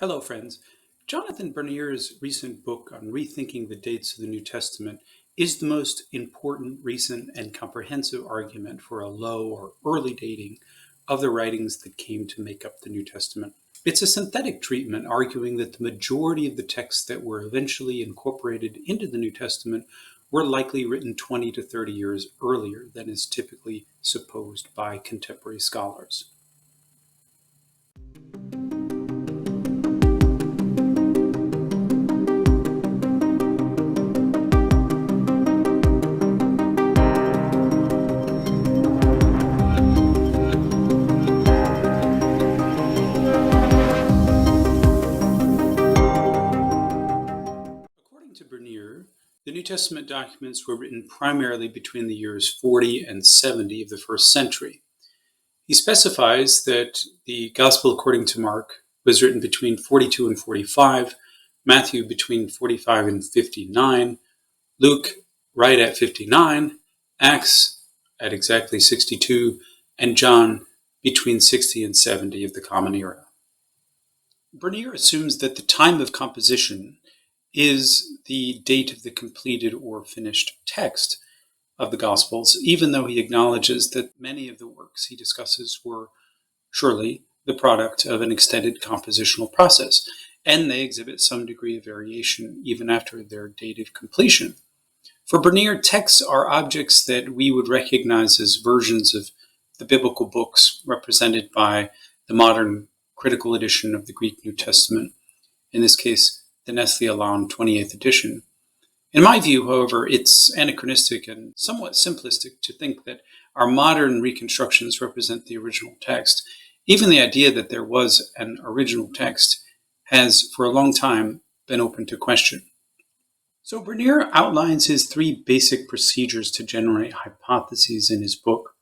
Hello, friends. Jonathan Bernier's recent book on rethinking the dates of the New Testament is the most important, recent, and comprehensive argument for a low or early dating of the writings that came to make up the New Testament. It's a synthetic treatment arguing that the majority of the texts that were eventually incorporated into the New Testament were likely written 20 to 30 years earlier than is typically supposed by contemporary scholars. According to Bernier, the New Testament documents were written primarily between the years 40 and 70 of the first century. He specifies that the Gospel according to Mark was written between 42 and 45, Matthew between 45 and 59, Luke right at 59, Acts at exactly 62, and John between 60 and 70 of the Common Era. Bernier assumes that the time of composition is the date of the completed or finished text of the Gospels, even though he acknowledges that many of the works he discusses were surely the product of an extended compositional process, and they exhibit some degree of variation even after their date of completion. For Bernier, texts are objects that we would recognize as versions of the biblical books represented by the modern critical edition of the Greek New Testament, in this case, the Nestle Aland 28th edition. In my view, however, it's anachronistic and somewhat simplistic to think that our modern reconstructions represent the original text. Even the idea that there was an original text has, for a long time, been open to question. So Bernier outlines his three basic procedures to generate hypotheses in his book.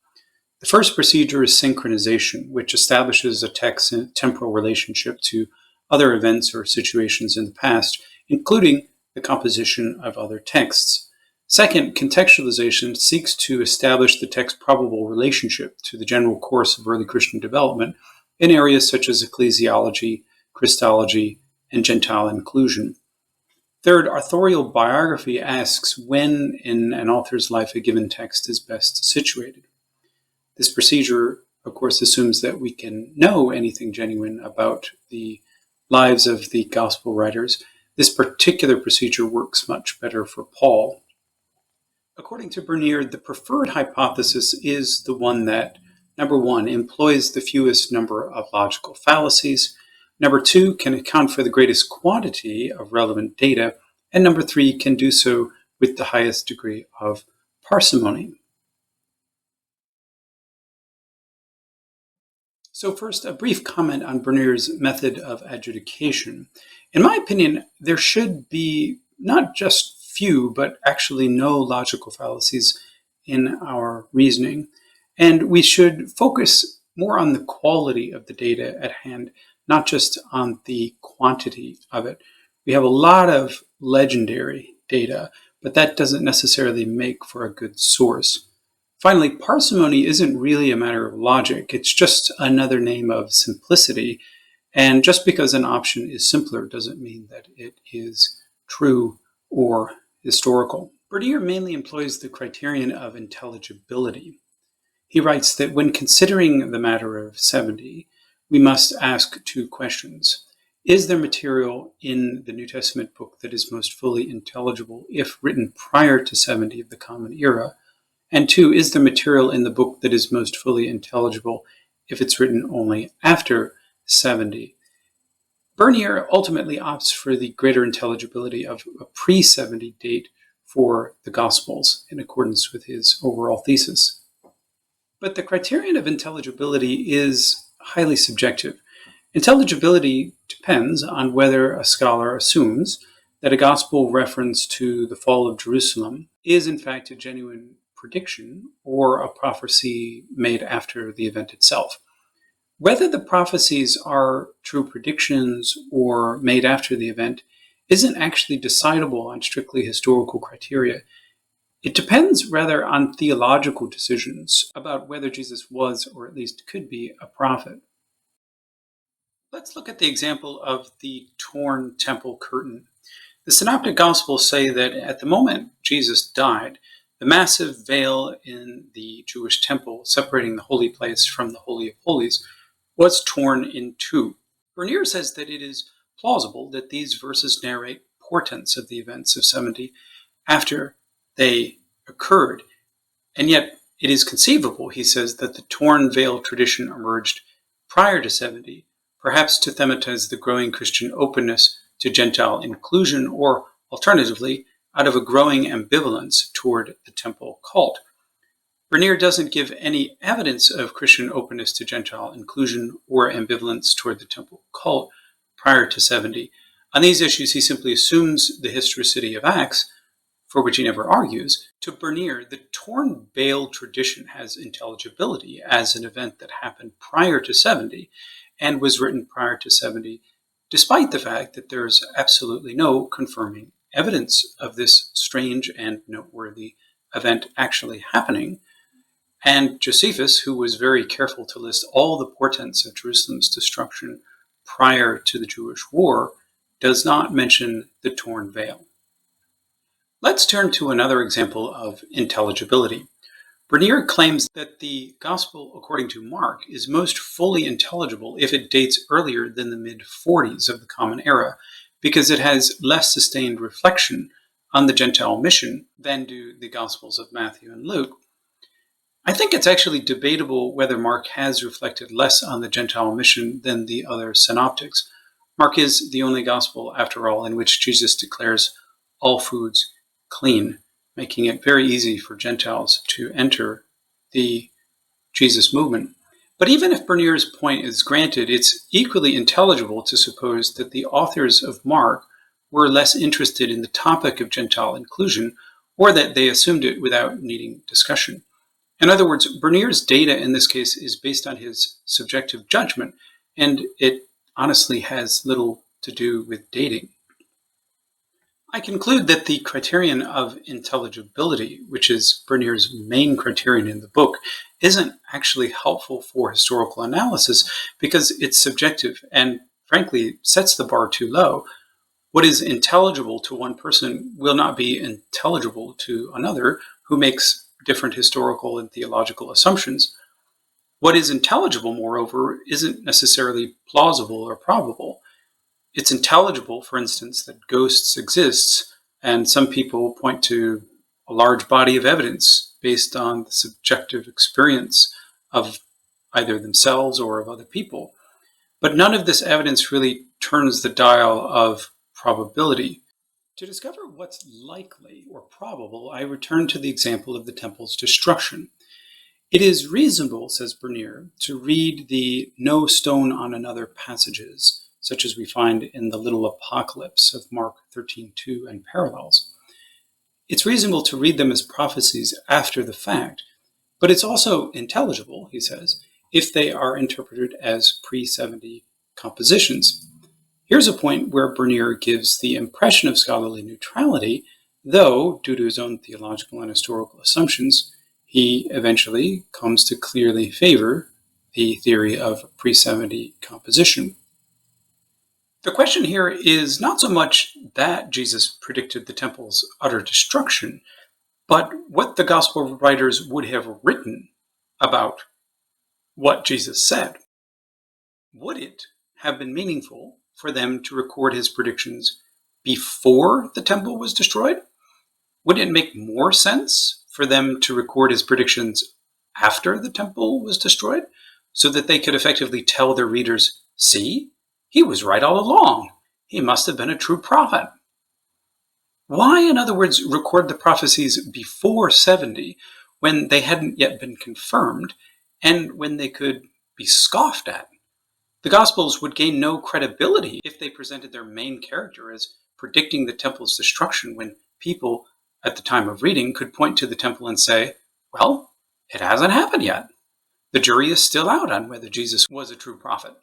The first procedure is synchronization, which establishes a text's temporal relationship to other events or situations in the past, including the composition of other texts. Second, contextualization seeks to establish the text's probable relationship to the general course of early Christian development in areas such as ecclesiology, Christology, and Gentile inclusion. Third, authorial biography asks when in an author's life a given text is best situated. This procedure, of course, assumes that we can know anything genuine about the lives of the gospel writers. This particular procedure works much better for Paul. According to Bernier, the preferred hypothesis is the one that, number one, employs the fewest number of logical fallacies, number two, can account for the greatest quantity of relevant data, and number three, can do so with the highest degree of parsimony. So first, a brief comment on Bernier's method of adjudication. In my opinion, there should be not just few, but actually no logical fallacies in our reasoning. And we should focus more on the quality of the data at hand, not just on the quantity of it. We have a lot of legendary data, but that doesn't necessarily make for a good source. Finally, parsimony isn't really a matter of logic. It's just another name of simplicity. And just because an option is simpler doesn't mean that it is true or historical. Bernier mainly employs the criterion of intelligibility. He writes that when considering the matter of 70, we must ask two questions. Is there material in the New Testament book that is most fully intelligible if written prior to 70 of the Common Era? And two, is there material in the book that is most fully intelligible if it's written only after 70? Bernier ultimately opts for the greater intelligibility of a pre-70 date for the Gospels in accordance with his overall thesis. But the criterion of intelligibility is highly subjective. Intelligibility depends on whether a scholar assumes that a Gospel reference to the fall of Jerusalem is in fact a genuine prediction or a prophecy made after the event itself. Whether the prophecies are true predictions or made after the event isn't actually decidable on strictly historical criteria. It depends rather on theological decisions about whether Jesus was, or at least could be, a prophet. Let's look at the example of the torn temple curtain. The synoptic gospels say that at the moment Jesus died, the massive veil in the Jewish temple separating the holy place from the Holy of Holies was torn in two. Bernier says that it is plausible that these verses narrate portents of the events of 70 after they occurred, and yet it is conceivable, he says, that the torn veil tradition emerged prior to 70, perhaps to thematize the growing Christian openness to Gentile inclusion, or alternatively, out of a growing ambivalence toward the temple cult. Bernier doesn't give any evidence of Christian openness to Gentile inclusion or ambivalence toward the temple cult prior to 70. On these issues, he simply assumes the historicity of Acts, for which he never argues. To Bernier, the torn veil tradition has intelligibility as an event that happened prior to 70 and was written prior to 70, despite the fact that there's absolutely no confirming evidence of this strange and noteworthy event actually happening. And Josephus, who was very careful to list all the portents of Jerusalem's destruction prior to the Jewish war, does not mention the torn veil. Let's turn to another example of intelligibility. Bernier claims that the Gospel according to Mark is most fully intelligible if it dates earlier than the mid-40s of the Common Era, because it has less sustained reflection on the Gentile mission than do the Gospels of Matthew and Luke. I think it's actually debatable whether Mark has reflected less on the Gentile mission than the other synoptics. Mark is the only gospel, after all, in which Jesus declares all foods clean, making it very easy for Gentiles to enter the Jesus movement. But even if Bernier's point is granted, it's equally intelligible to suppose that the authors of Mark were less interested in the topic of Gentile inclusion, or that they assumed it without needing discussion. In other words, Bernier's data in this case is based on his subjective judgment, and it honestly has little to do with dating. I conclude that the criterion of intelligibility, which is Bernier's main criterion in the book, isn't actually helpful for historical analysis because it's subjective and, frankly, sets the bar too low. What is intelligible to one person will not be intelligible to another who makes different historical and theological assumptions. What is intelligible, moreover, isn't necessarily plausible or probable. It's intelligible, for instance, that ghosts exist, and some people point to a large body of evidence based on the subjective experience of either themselves or of other people. But none of this evidence really turns the dial of probability. To discover what's likely or probable, I return to the example of the temple's destruction. It is reasonable, says Bernier, to read the no stone on another passages, such as we find in the little apocalypse of Mark 13:2 and parallels. It's reasonable to read them as prophecies after the fact, but it's also intelligible, he says, if they are interpreted as pre-70 compositions. Here's a point where Bernier gives the impression of scholarly neutrality, though, due to his own theological and historical assumptions, he eventually comes to clearly favor the theory of pre-70 composition. The question here is not so much that Jesus predicted the temple's utter destruction, but what the gospel writers would have written about what Jesus said. Would it have been meaningful for them to record his predictions before the temple was destroyed? Would it make more sense for them to record his predictions after the temple was destroyed, so that they could effectively tell their readers, see, he was right all along. He must have been a true prophet. Why, in other words, record the prophecies before 70 when they hadn't yet been confirmed and when they could be scoffed at? The Gospels would gain no credibility if they presented their main character as predicting the temple's destruction when people at the time of reading could point to the temple and say, well, it hasn't happened yet. The jury is still out on whether Jesus was a true prophet.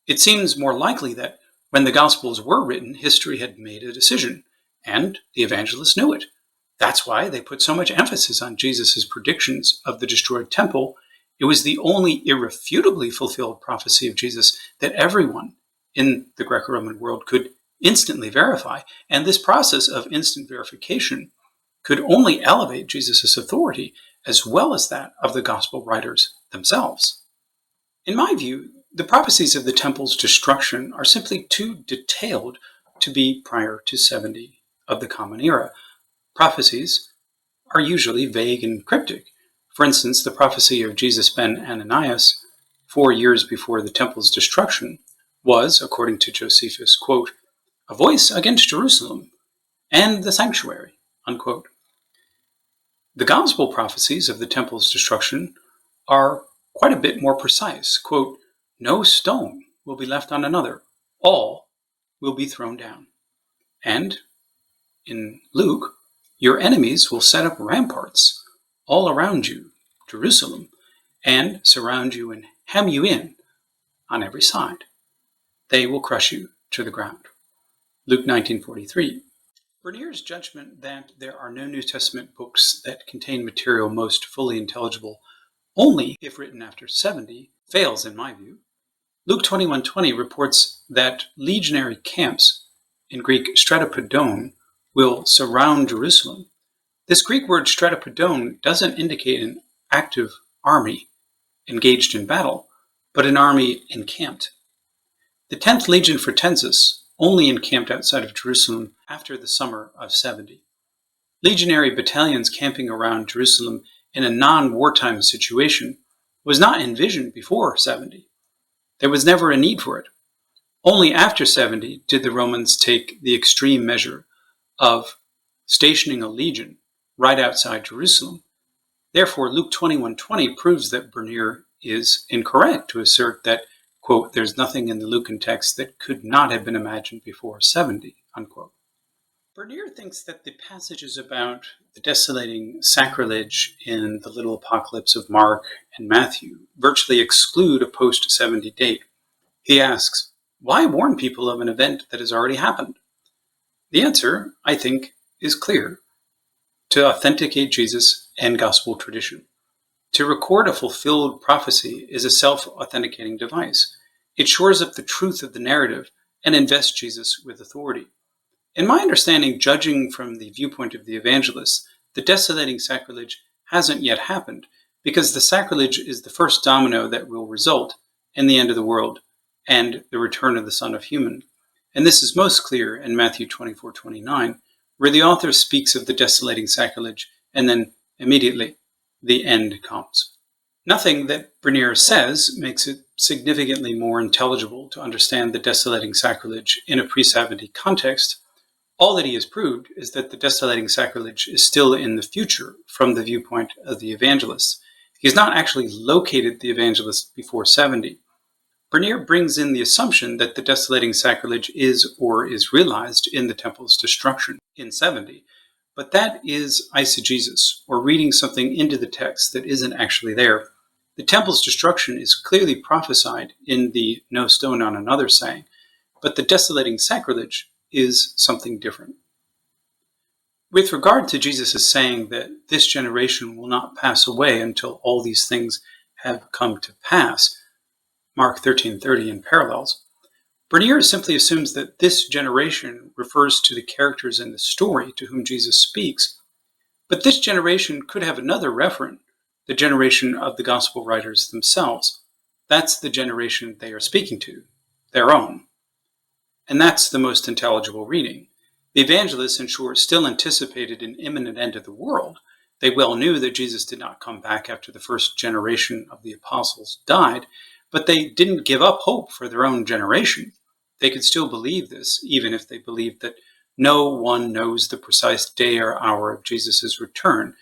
It seems more likely that when the Gospels were written, history had made a decision, and the evangelists knew it. That's why they put so much emphasis on Jesus' predictions of the destroyed temple It was the only irrefutably fulfilled prophecy of Jesus that everyone in the Greco-Roman world could instantly verify, and this process of instant verification could only elevate Jesus' authority as well as that of the gospel writers themselves. In my view, the prophecies of the temple's destruction are simply too detailed to be prior to 70 of the Common Era. Prophecies are usually vague and cryptic. For instance, the prophecy of Jesus ben Ananias, 4 years before the temple's destruction, was, according to Josephus, quote, a voice against Jerusalem and the sanctuary, unquote. The gospel prophecies of the temple's destruction are quite a bit more precise. Quote, no stone will be left on another. All will be thrown down. And in Luke, your enemies will set up ramparts all around you, Jerusalem, and surround you and hem you in on every side. They will crush you to the ground. Luke 19:43. Bernier's judgment that there are no New Testament books that contain material most fully intelligible only if written after 70 fails in my view. Luke 21:20 reports that legionary camps, in Greek stratopodon, will surround Jerusalem. This Greek word stratopodon doesn't indicate an active army engaged in battle, but an army encamped. The 10th Legion Fretensis only encamped outside of Jerusalem after the summer of 70. Legionary battalions camping around Jerusalem in a non-wartime situation was not envisioned before 70. There was never a need for it. Only after 70 did the Romans take the extreme measure of stationing a legion right outside Jerusalem. Therefore, Luke 21:20 proves that Bernier is incorrect to assert that, quote, there's nothing in the Lucan text that could not have been imagined before 70, unquote. Bernier thinks that the passages about the desolating sacrilege in the little apocalypse of Mark and Matthew virtually exclude a post-70 date. He asks, why warn people of an event that has already happened? The answer, I think, is clear. To authenticate Jesus and gospel tradition. To record a fulfilled prophecy is a self-authenticating device. It shores up the truth of the narrative and invests Jesus with authority. In my understanding, judging from the viewpoint of the evangelists, the desolating sacrilege hasn't yet happened, because the sacrilege is the first domino that will result in the end of the world and the return of the Son of Human. And this is most clear in Matthew 24:29, where the author speaks of the desolating sacrilege, and then immediately the end comes. Nothing that Bernier says makes it significantly more intelligible to understand the desolating sacrilege in a pre-70 context. All that he has proved is that the desolating sacrilege is still in the future from the viewpoint of the evangelists. He has not actually located the evangelists before 70. Bernier brings in the assumption that the desolating sacrilege is or is realized in the temple's destruction in 70, but that is eisegesis, or reading something into the text that isn't actually there. The temple's destruction is clearly prophesied in the no stone on another saying, but the desolating sacrilege is something different. With regard to Jesus' saying that this generation will not pass away until all these things have come to pass, Mark 13:30 and parallels, Bernier simply assumes that this generation refers to the characters in the story to whom Jesus speaks, but this generation could have another referent, the generation of the gospel writers themselves. That's the generation they are speaking to, their own. And that's the most intelligible reading. The evangelists, in short, still anticipated an imminent end of the world. They well knew that Jesus did not come back after the first generation of the apostles died, but they didn't give up hope for their own generation. They could still believe this, even if they believed that no one knows the precise day or hour of Jesus' return.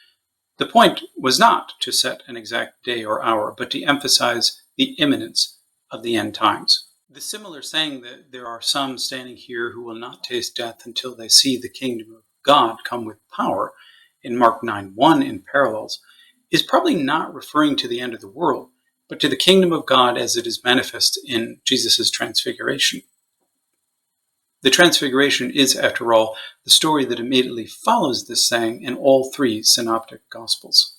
The point was not to set an exact day or hour, but to emphasize the imminence of the end times. The similar saying that there are some standing here who will not taste death until they see the kingdom of God come with power in Mark 9:1 in parallels is probably not referring to the end of the world, but to the kingdom of God as it is manifest in Jesus' transfiguration. The transfiguration is, after all, the story that immediately follows this saying in all three synoptic gospels.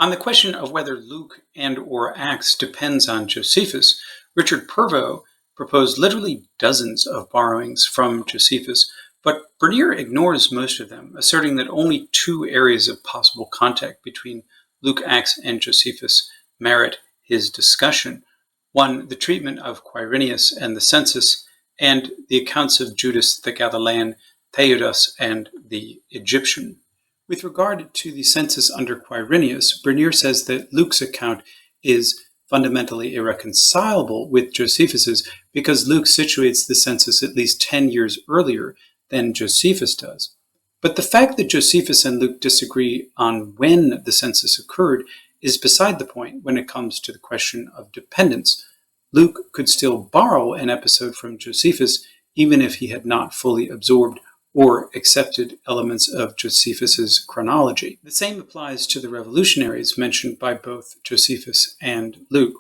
On the question of whether Luke and or Acts depends on Josephus, Richard Purvo proposed literally dozens of borrowings from Josephus, but Bernier ignores most of them, asserting that only two areas of possible contact between Luke, Acts, and Josephus merit his discussion. One, the treatment of Quirinius and the census, and the accounts of Judas the Galilean, Theudas, and the Egyptian. With regard to the census under Quirinius, Bernier says that Luke's account is fundamentally irreconcilable with Josephus's because Luke situates the census at least 10 years earlier than Josephus does. But the fact that Josephus and Luke disagree on when the census occurred is beside the point when it comes to the question of dependence. Luke could still borrow an episode from Josephus even if he had not fully absorbed or accepted elements of Josephus's chronology. The same applies to the revolutionaries mentioned by both Josephus and Luke.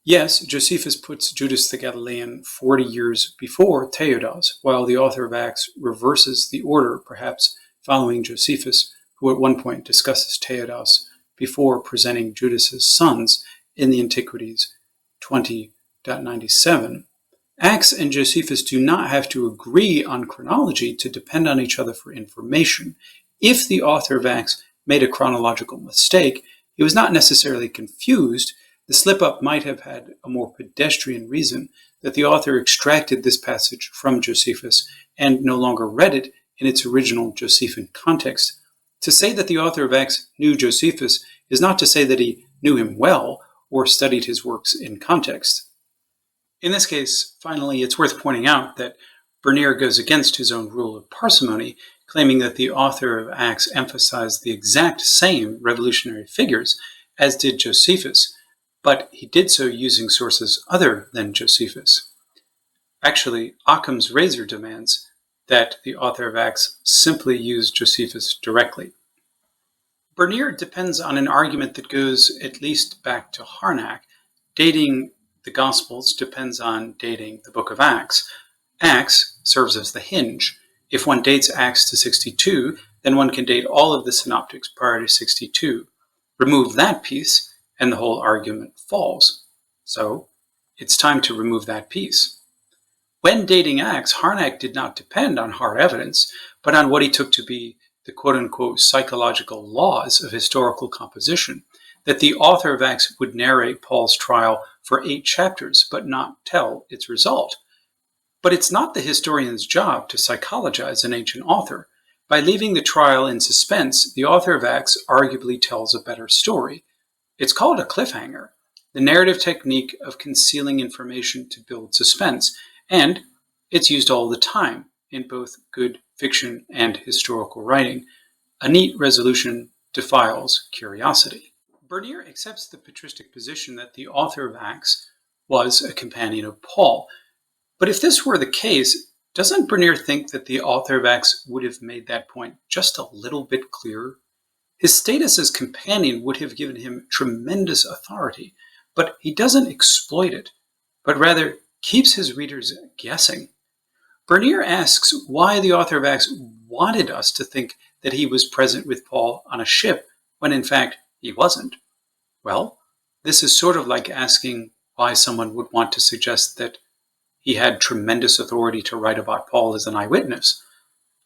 Yes, Josephus puts Judas the Galilean 40 years before Theudas, while the author of Acts reverses the order, perhaps following Josephus, who at one point discusses Theudas before presenting Judas's sons in the Antiquities 20.97. Acts and Josephus do not have to agree on chronology to depend on each other for information. If the author of Acts made a chronological mistake, he was not necessarily confused. The slip-up might have had a more pedestrian reason, that the author extracted this passage from Josephus and no longer read it in its original Josephan context. To say that the author of Acts knew Josephus is not to say that he knew him well or studied his works in context. In this case, finally, it's worth pointing out that Bernier goes against his own rule of parsimony, claiming that the author of Acts emphasized the exact same revolutionary figures as did Josephus, but he did so using sources other than Josephus. Actually, Occam's razor demands that the author of Acts simply use Josephus directly. Bernier depends on an argument that goes at least back to Harnack. Dating the Gospels depends on dating the book of Acts. Acts serves as the hinge. If one dates Acts to 62, then one can date all of the synoptics prior to 62. Remove that piece, and the whole argument falls. So, it's time to remove that piece. When dating Acts, Harnack did not depend on hard evidence, but on what he took to be the quote-unquote psychological laws of historical composition, that the author of Acts would narrate Paul's trial for 8 chapters, but not tell its result. But it's not the historian's job to psychologize an ancient author. By leaving the trial in suspense, the author of Acts arguably tells a better story. It's called a cliffhanger, the narrative technique of concealing information to build suspense, and it's used all the time in both good fiction and historical writing. A neat resolution defiles curiosity. Bernier accepts the patristic position that the author of Acts was a companion of Paul. But if this were the case, doesn't Bernier think that the author of Acts would have made that point just a little bit clearer? His status as companion would have given him tremendous authority, but he doesn't exploit it, but rather keeps his readers guessing. Bernier asks why the author of Acts wanted us to think that he was present with Paul on a ship when in fact he wasn't. Well, this is sort of like asking why someone would want to suggest that he had tremendous authority to write about Paul as an eyewitness.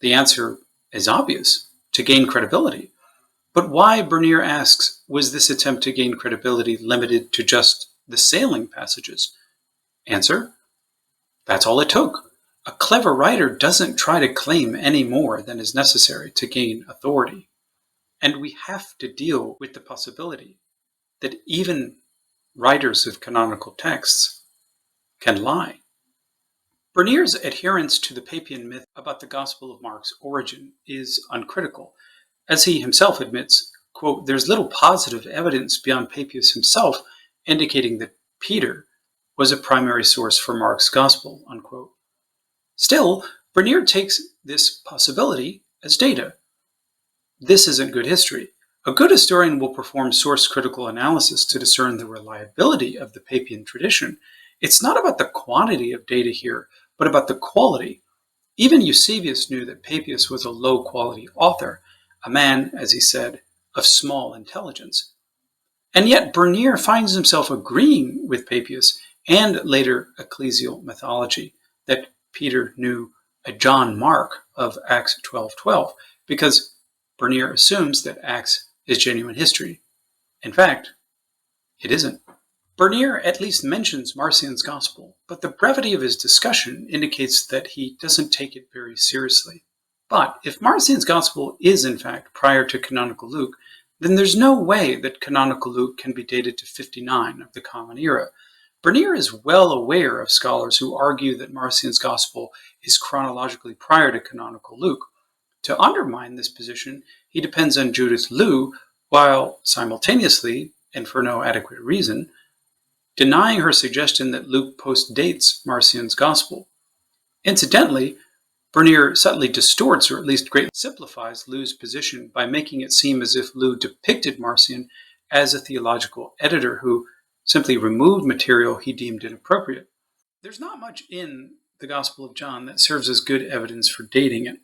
The answer is obvious, to gain credibility. But why, Bernier asks, was this attempt to gain credibility limited to just the sailing passages? Answer, that's all it took. A clever writer doesn't try to claim any more than is necessary to gain authority. And we have to deal with the possibility that even writers of canonical texts can lie. Bernier's adherence to the Papian myth about the Gospel of Mark's origin is uncritical. As he himself admits, quote, there's little positive evidence beyond Papias himself indicating that Peter was a primary source for Mark's Gospel, unquote. Still, Bernier takes this possibility as data. This isn't good history. A good historian will perform source-critical analysis to discern the reliability of the Papian tradition. It's not about the quantity of data here, but about the quality. Even Eusebius knew that Papias was a low-quality author, a man, as he said, of small intelligence. And yet Bernier finds himself agreeing with Papias and later ecclesial mythology that Peter knew a John Mark of Acts 12:12, because Bernier assumes that Acts is genuine history. In fact, it isn't. Bernier at least mentions Marcion's Gospel, but the brevity of his discussion indicates that he doesn't take it very seriously. But if Marcion's Gospel is in fact prior to canonical Luke, then there's no way that canonical Luke can be dated to 59 of the Common Era. Bernier is well aware of scholars who argue that Marcion's Gospel is chronologically prior to canonical Luke. To undermine this position, he depends on Judith Liu, while simultaneously, and for no adequate reason, denying her suggestion that Luke postdates Marcion's Gospel. Incidentally, Bernier subtly distorts, or at least greatly simplifies, Liu's position by making it seem as if Liu depicted Marcion as a theological editor who simply removed material he deemed inappropriate. There's not much in the Gospel of John that serves as good evidence for dating it.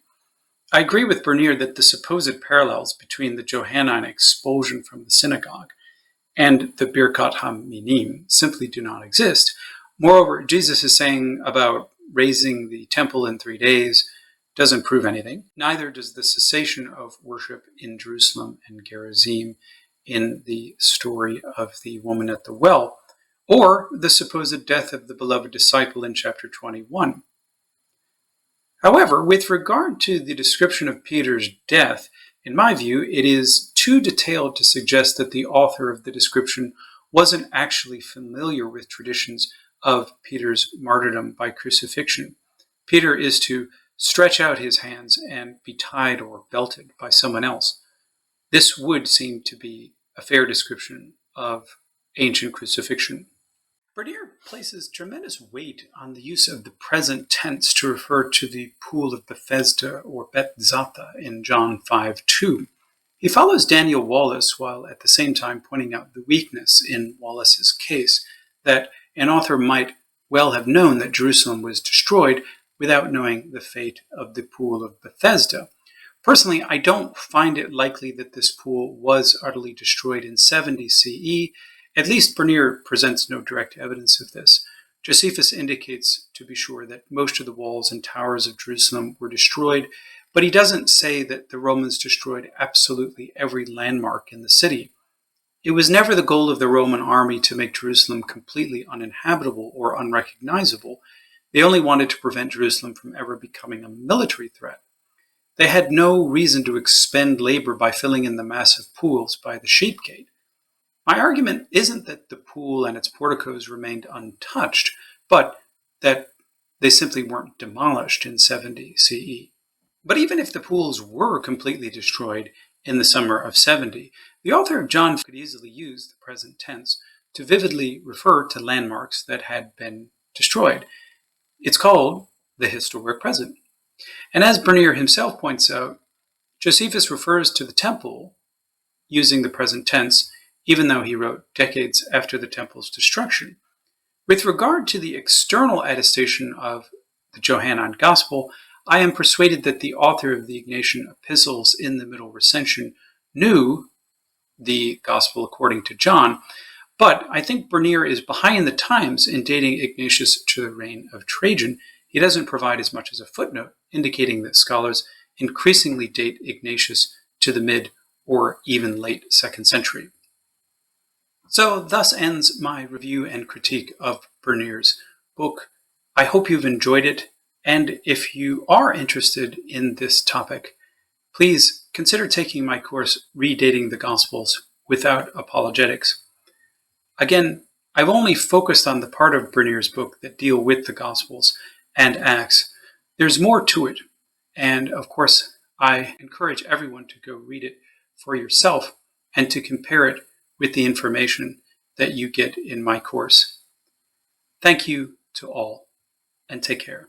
I agree with Bernier that the supposed parallels between the Johannine expulsion from the synagogue and the Birkat HaMinim simply do not exist. Moreover, Jesus is saying about raising the temple in 3 days doesn't prove anything. Neither does the cessation of worship in Jerusalem and Gerizim in the story of the woman at the well, or the supposed death of the beloved disciple in chapter 21. However, with regard to the description of Peter's death, in my view, it is too detailed to suggest that the author of the description wasn't actually familiar with traditions of Peter's martyrdom by crucifixion. Peter is to stretch out his hands and be tied or belted by someone else. This would seem to be a fair description of ancient crucifixion. Bernier places tremendous weight on the use of the present tense to refer to the pool of Bethesda or Bethzatha in John 5:2. He follows Daniel Wallace while at the same time pointing out the weakness in Wallace's case, that an author might well have known that Jerusalem was destroyed without knowing the fate of the pool of Bethesda. Personally, I don't find it likely that this pool was utterly destroyed in 70 CE. At least Bernier presents no direct evidence of this. Josephus indicates, to be sure, that most of the walls and towers of Jerusalem were destroyed, but he doesn't say that the Romans destroyed absolutely every landmark in the city. It was never the goal of the Roman army to make Jerusalem completely uninhabitable or unrecognizable. They only wanted to prevent Jerusalem from ever becoming a military threat. They had no reason to expend labor by filling in the massive pools by the sheep gate. My argument isn't that the pool and its porticos remained untouched, but that they simply weren't demolished in 70 CE. But even if the pools were completely destroyed in the summer of 70, the author of John could easily use the present tense to vividly refer to landmarks that had been destroyed. It's called the historic present. And as Bernier himself points out, Josephus refers to the temple using the present tense, even though he wrote decades after the temple's destruction. With regard to the external attestation of the Johannine Gospel, I am persuaded that the author of the Ignatian epistles in the Middle Recension knew the Gospel according to John, but I think Bernier is behind the times in dating Ignatius to the reign of Trajan. He doesn't provide as much as a footnote, indicating that scholars increasingly date Ignatius to the mid or even late 2nd century. So thus ends my review and critique of Bernier's book. I hope you've enjoyed it, and if you are interested in this topic, please consider taking my course, Redating the Gospels Without Apologetics. Again, I've only focused on the part of Bernier's book that deal with the Gospels and Acts. There's more to it, and of course, I encourage everyone to go read it for yourself and to compare it with the information that you get in my course. Thank you to all, and take care.